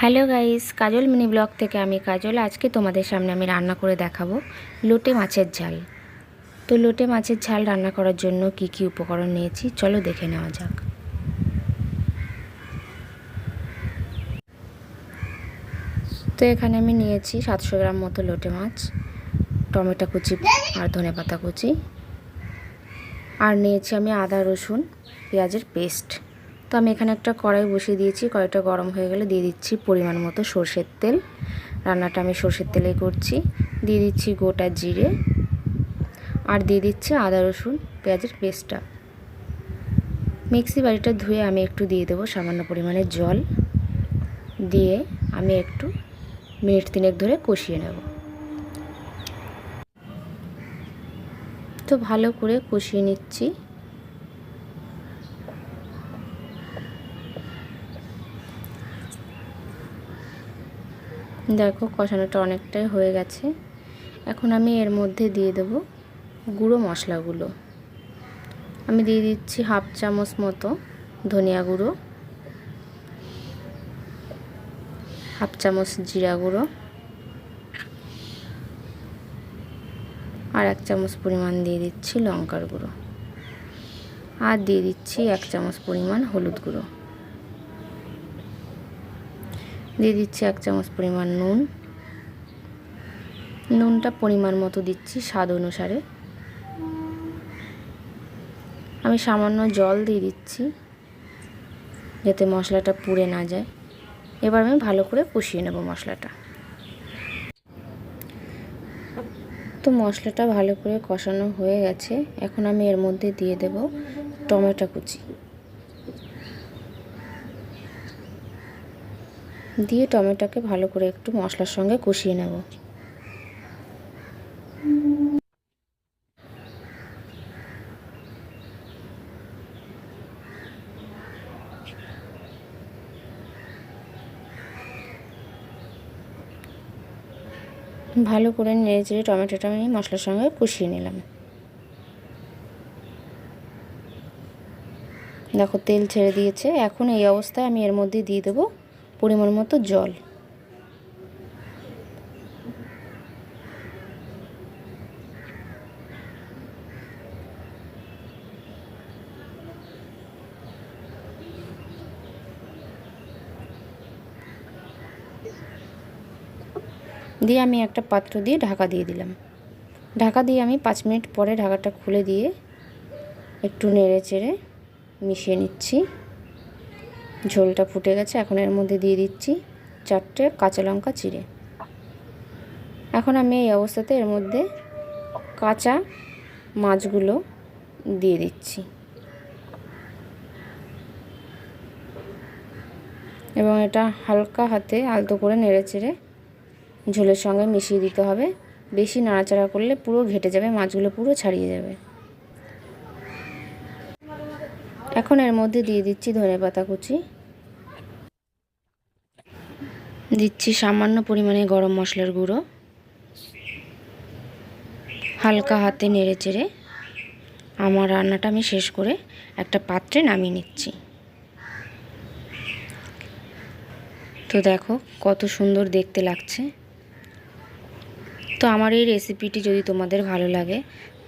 Hello guys, কাজল mini blog থেকে আমি কাজল। আজকে তোমাদের সামনে আমি রান্না করে দেখাবো লোটে মাছের ঝাল। তো লোটে মাছের ঝাল রান্না করার জন্য কি কি উপকরণ নিয়েছি চলো দেখে নেওয়া যাক। তো এখানে আমি নিয়েছি 700 গ্রাম মতো লোটে মাছ, টমেটো কুচি আর ধনেপাতা কুচি, আর নিয়েছি আমি আদা রসুন পেঁয়াজের পেস্ট। তো আমি এখানে একটা কড়াই বসিয়ে দিয়েছি। কড়াইটা গরম হয়ে গেলে দিয়ে দিচ্ছি পরিমাণ মতো সরষের তেল। রান্নাটা আমি সরষের তেলেই করছি। দিয়ে দিচ্ছি গোটা জিরে আর দিয়ে দিচ্ছি আদা রসুন পেঁয়াজের পেস্টটা। মিক্সি বাটিটা ধুয়ে আমি একটু দিয়ে দেবো সামান্য পরিমাণে জল, দিয়ে আমি একটু মিনিট 3 ধরে কষিয়ে নেব। তো ভালো করে কষিয়ে নিচ্ছি। দেখো কষানোটা অনেকটাই হয়ে গেছে। এখন আমি এর মধ্যে দিয়ে দেব গুঁড়ো মশলাগুলো। আমি দিয়ে দিচ্ছি 1/2 চামচ মতো ধনিয়া গুঁড়ো, 1/2 চামচ জিরা গুঁড়ো, আর 1 চামচ পরিমাণ দিয়ে দিচ্ছি লঙ্কার গুঁড়ো, আর দিয়ে দিচ্ছি 1 চামচ পরিমাণ হলুদ গুঁড়ো, দিয়ে দিচ্ছি 1 চামচ পরিমাণ নুন। নুনটা পরিমাণ মতো দিচ্ছি স্বাদ অনুসারে। আমি সামান্য জল দিয়ে দিচ্ছি যাতে মশলাটা পুড়ে না যায়। এবার আমি ভালো করে কষিয়ে নেব মশলাটা। তো মশলাটা ভালো করে কষানো হয়ে গেছে। এখন আমি এর মধ্যে দিয়ে দেব টমেটো কুচি, দিয়ে টমেটোকে ভালো করে একটু মশলার সঙ্গে কষিয়ে নেব। ভালো করে নেড়েচেড়ে টমেটোটা আমি মশলার সঙ্গে কষিয়ে নিলাম। দেখো তেল ছেড়ে দিয়েছে। এখন এই অবস্থায় আমি এর মধ্যে দিয়ে দেবো পরিমাণ মতো জল। দিয়ে আমি একটা পাত্র দিয়ে ঢাকা দিয়ে দিলাম। ঢাকা দিয়ে আমি 5 মিনিট পরে ঢাকাটা খুলে দিয়ে একটু নেড়ে চেড়ে মিশিয়ে নিচ্ছি। ঝোলটা ফুটে গেছে। এখন এর মধ্যে দিয়ে দিচ্ছি 4টে কাঁচা লঙ্কা চিড়ে। এখন আমি এই অবস্থাতে এর মধ্যে কাঁচা মাছগুলো দিয়ে দিচ্ছি এবং এটা হালকা হাতে আলতো করে নেড়ে চেড়ে ঝোলের সঙ্গে মিশিয়ে দিতে হবে। বেশি নাড়াচাড়া করলে পুরো ঘেটে যাবে, মাছগুলো পুরো ছাড়িয়ে যাবে। এখন এর মধ্যে দিয়ে দিচ্ছি ধনেপাতা কুচি, দিচ্ছি সামান্য পরিমাণে গরম মশলার গুঁড়ো। হালকা হাতে নেড়ে চেড়ে আমার রান্নাটা আমি শেষ করে একটা পাত্রে নামিয়ে নিচ্ছি। তো দেখো কত সুন্দর দেখতে লাগছে। তো আমার এই রেসিপিটি যদি তোমাদের ভালো লাগে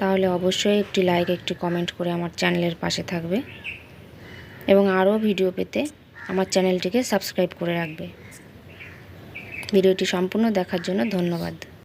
তাহলে অবশ্যই একটি লাইক একটি কমেন্ট করে আমার চ্যানেলের পাশে থাকবে এবং আরও ভিডিও পেতে আমার চ্যানেলটিকে সাবস্ক্রাইব করে রাখবে। ভিডিওটি সম্পূর্ণ দেখার জন্য ধন্যবাদ।